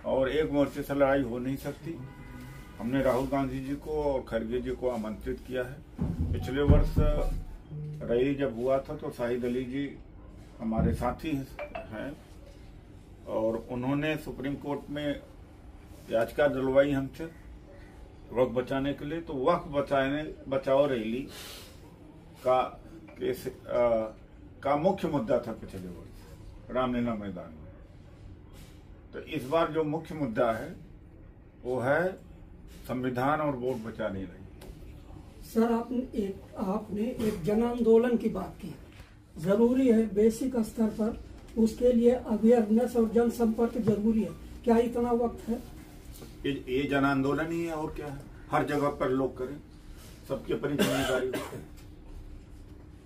और एक मोर्चे से लड़ाई हो नहीं सकती। हमने राहुल गांधी जी को और खड़गे जी को आमंत्रित किया है। पिछले वर्ष रैली जब हुआ था तो शाहिद अली जी हमारे साथी हैं और उन्होंने सुप्रीम कोर्ट में याचिका दिलवाई हमसे वक्त बचाने के लिए। तो वक्त बचाओ रैली का मुख्य मुद्दा था पिछले वर्ष रामलीला मैदान में। तो इस बार जो मुख्य मुद्दा है वो है संविधान और वोट बचाने रही। सर आपने एक जन आंदोलन की बात की। जरूरी है बेसिक स्तर पर, उसके लिए अवेयरनेस और जनसंपर्क जरूरी है। क्या इतना वक्त है? ये जन आंदोलन ही है और क्या है। हर जगह पर लोग करें, सबकी अपनी जिम्मेदारी है।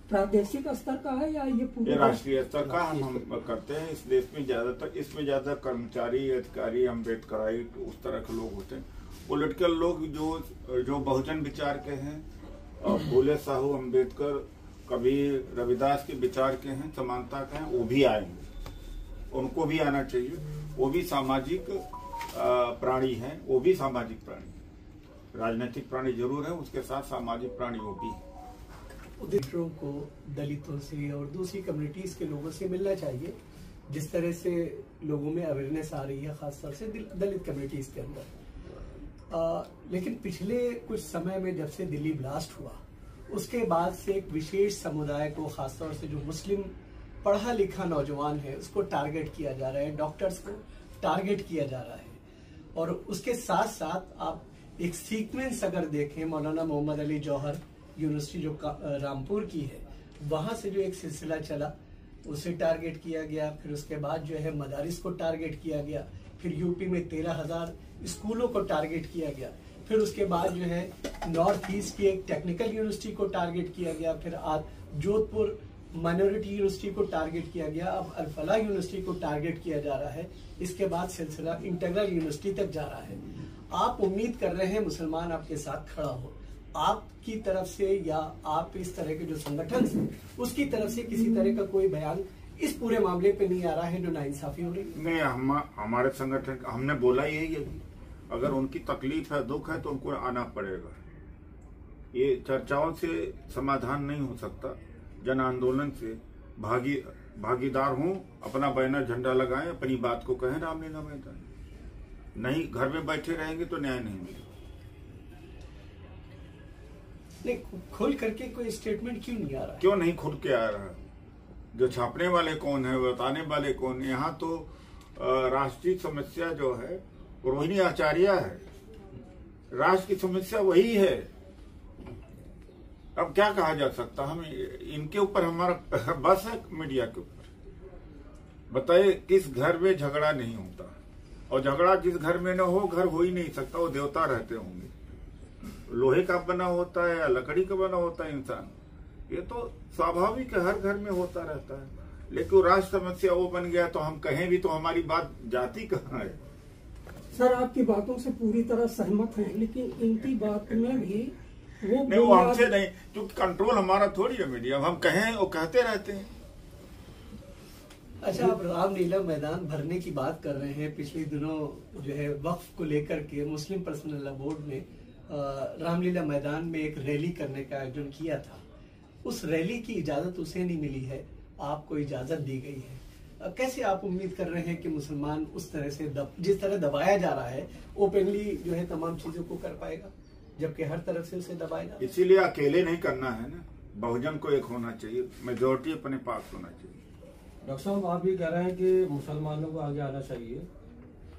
प्रादेशिक स्तर का है या ये पूरे राष्ट्रीय स्तर का हम करते हैं। इस देश में ज्यादातर इसमें ज्यादा कर्मचारी, अधिकारी, अम्बेडकराई उस तरह के लोग होते हैं। पॉलिटिकल लोग जो बहुजन विचार के हैं, फूले साहू, अम्बेडकर, कबीर, रविदास के विचार के हैं, समानता के हैं, वो भी आएंगे। उनको भी आना चाहिए। वो भी सामाजिक प्राणी हैं, वो भी सामाजिक प्राणी। राजनीतिक प्राणी जरूर है, उसके साथ सामाजिक प्राणी वो भी है। उद्देश्यों को दलितों से और दूसरी कम्युनिटीज के लोगों से मिलना चाहिए। जिस तरह से लोगों में अवेयरनेस आ रही है, खासतौर से दलित कम्युनिटीज के अंदर। लेकिन पिछले कुछ समय में जब से दिल्ली ब्लास्ट हुआ, उसके बाद से एक विशेष समुदाय को, खासतौर से जो मुस्लिम पढ़ा लिखा नौजवान है, उसको टारगेट किया जा रहा है, डॉक्टर्स को टारगेट किया जा रहा है। और उसके साथ साथ आप एक सीक्वेंस अगर देखें, मौलाना मोहम्मद अली जौहर यूनिवर्सिटी जो रामपुर की है, वहां से जो एक सिलसिला चला, उसे टारगेट किया गया। फिर उसके बाद जो है मदारिस को टारगेट किया गया। फिर यूपी में 13,000 स्कूलों को टारगेट किया गया। फिर उसके बाद जो है नॉर्थ ईस्ट की एक टेक्निकल यूनिवर्सिटी को टारगेट किया गया। फिर आज जोधपुर माइनॉरिटी यूनिवर्सिटी को टारगेट किया गया। अब अल-फलाह यूनिवर्सिटी को टारगेट किया जा रहा है। इसके बाद सिलसिला इंटीग्रल यूनिवर्सिटी तक जा रहा है। आप उम्मीद कर रहे हैं मुसलमान आपके साथ खड़ा हो। आपकी तरफ से या आप इस तरह के जो संगठन है उसकी तरफ से किसी तरह का कोई बयान इस पूरे मामले पे नहीं आ रहा है जो नाइंसाफी हो रही है? नहीं, हमारे संगठन हमने बोला यही है, अगर उनकी तकलीफ है, दुख है तो उनको आना पड़ेगा। ये चर्चाओं से समाधान नहीं हो सकता। जन आंदोलन से भागीदार हों, अपना बैनर झंडा लगाएं, अपनी बात को कहें रामलीला मैदान। नहीं, घर में बैठे रहेंगे तो न्याय नहीं मिलेगा। नहीं, खुल करके कोई स्टेटमेंट क्यों नहीं आ रहा है? क्यों नहीं खुल के आ रहा है? जो छापने वाले कौन है, बताने वाले कौन है? यहाँ तो राष्ट्रीय समस्या जो है रोहिणी आचार्य है। राष्ट्र की समस्या वही है। अब क्या कहा जा सकता? हम इनके ऊपर हमारा बस है मीडिया के ऊपर। बताइए, किस घर में झगड़ा नहीं होता? और झगड़ा जिस घर में न हो, घर हो ही नहीं सकता। वो देवता रहते होंगे। लोहे का बना होता है या लकड़ी का बना होता है इंसान, ये तो स्वाभाविक है, हर घर में होता रहता है। लेकिन राष्ट्र समस्या वो बन गया तो हम कहें भी तो हमारी बात जाती कहाँ है? सर, आपकी बातों से पूरी तरह सहमत हैं, लेकिन इनकी बात में भी वो हमसे नहीं, क्योंकि कंट्रोल हमारा थोड़ी है मीडिया। हम कहें वो कहते रहते हैं। अच्छा, आप रामलीला मैदान भरने की बात कर रहे हैं। पिछले दिनों जो है वक्फ को लेकर के मुस्लिम पर्सनल लॉ बोर्ड ने रामलीला मैदान में एक रैली करने का आयोजन किया था। उस रैली की इजाजत उसे नहीं मिली है, आपको इजाजत दी गई है। कैसे आप उम्मीद कर रहे हैं कि मुसलमान उस तरह से जिस तरह दबाया जा रहा है, ओपनली जो है तमाम चीजों को कर पाएगा, जबकि हर तरफ से उसे दबाया जा रहा है? इसीलिए अकेले नहीं करना है ना, बहुजन को एक होना चाहिए, मेजोरिटी अपने पास होना चाहिए। डॉक्टर साहब, आप ये कह रहे हैं कि मुसलमानों को आगे आना चाहिए।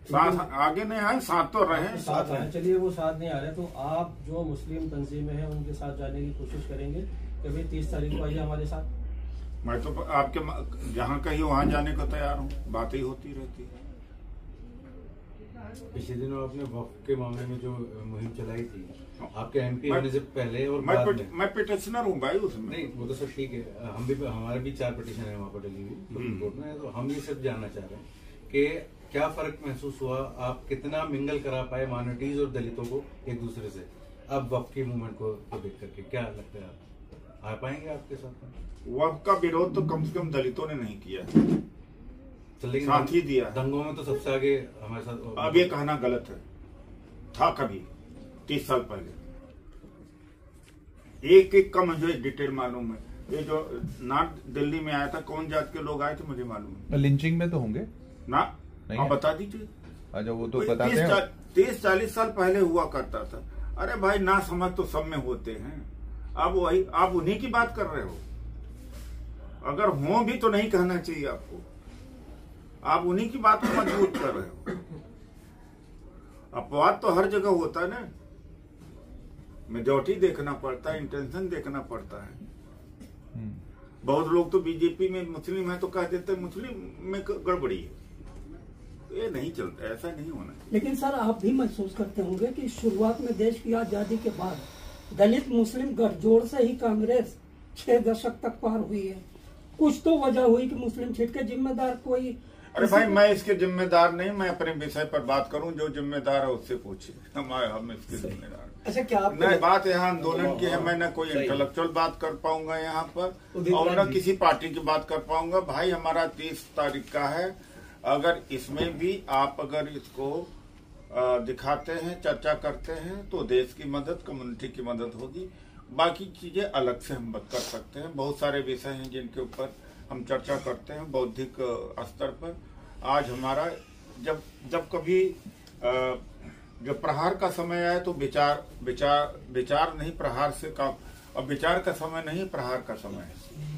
साथ आगे नहीं आए, साथ तो रहे, साथ रहे। चलिए, वो साथ नहीं आ रहे तो आप जो मुस्लिम तंजीमें हैं उनके साथ जाने की कोशिश करेंगे कि भाई 30 तारीख को आइए हमारे साथ। मैं तो आपके जहाँ कहीं वहाँ जाने को तैयार हूँ। बातें होती रहती है। पिछले दिनों आपने वक्फ के मामले में जो मुहिम चलाई थी, आपके एमपी होने से पहले और मैं पिटिशनर हूँ भाई उसमें। नहीं, वो तो सब ठीक है। हमारे भी 4 पिटिशन है वहाँ पर डली हुई सुप्रीम कोर्ट में। तो हम ये सब जानना चाह रहे हैं कि क्या फर्क महसूस हुआ, आप कितना मिंगल करा पाए माइनॉरिटीज और दलितों को एक दूसरे से? अब वक्फ की मूवमेंट को देख करके क्या लगता है, आप आ पाएंगे आपके साथ में? वक्फ का विरोध तो कम से कम दलितों ने नहीं किया। लेकिन साथ ही दिया। दंगों में तो सबसे आगे हमारे साथ। अब ये कहना गलत है, था कभी 30 साल पहले। एक एक का मुझे डिटेल मालूम है। ये जो नॉर्थ दिल्ली में आया था, कौन जात के लोग आए थे मुझे मालूम है। लिंचिंग में तो होंगे ना, आप बता दीजिए। अच्छा, वो तो बताते हैं 30-40 साल पहले हुआ करता था। अरे भाई, ना समझ तो सब में होते हैं। अब वही आप उन्हीं की बात कर रहे हो। अगर हो भी तो नहीं कहना चाहिए आपको, आप उन्हीं की बात को मजबूत कर रहे हो। अपवाद तो हर जगह होता है ना, मेजॉरिटी देखना पड़ता है, इंटेंशन देखना पड़ता है। बहुत लोग तो बीजेपी में मुस्लिम है तो कह देते मुस्लिम में गड़बड़ी है। ये नहीं चलता, ऐसा नहीं होना चाहिए। लेकिन सर, आप भी महसूस करते होंगे कि शुरुआत में देश की आजादी के बाद दलित मुस्लिम गठजोड़ से ही कांग्रेस 6 दशक तक पार हुई है। कुछ तो वजह हुई कि मुस्लिम छीट के जिम्मेदार कोई। अरे भाई, मैं इसके जिम्मेदार नहीं, मैं अपने विषय पर बात करूं। जो जिम्मेदार है उससे पूछिए, हम इसके जिम्मेदार। अच्छा, क्या आप नहीं, बात यहाँ आंदोलन की है। मैं न कोई इंटेलेक्चुअल बात कर पाऊंगा यहाँ पर, और न किसी पार्टी की बात कर पाऊंगा। भाई, हमारा 30 तारीख का है। अगर इसमें भी आप अगर इसको दिखाते हैं, चर्चा करते हैं, तो देश की मदद, कम्युनिटी की मदद होगी। बाकी चीजें अलग से हम बात कर सकते हैं। बहुत सारे विषय हैं जिनके ऊपर हम चर्चा करते हैं बौद्धिक स्तर पर। आज हमारा जब कभी जब प्रहार का समय आए तो विचार नहीं, प्रहार से काम। अब विचार का समय नहीं, प्रहार का समय है।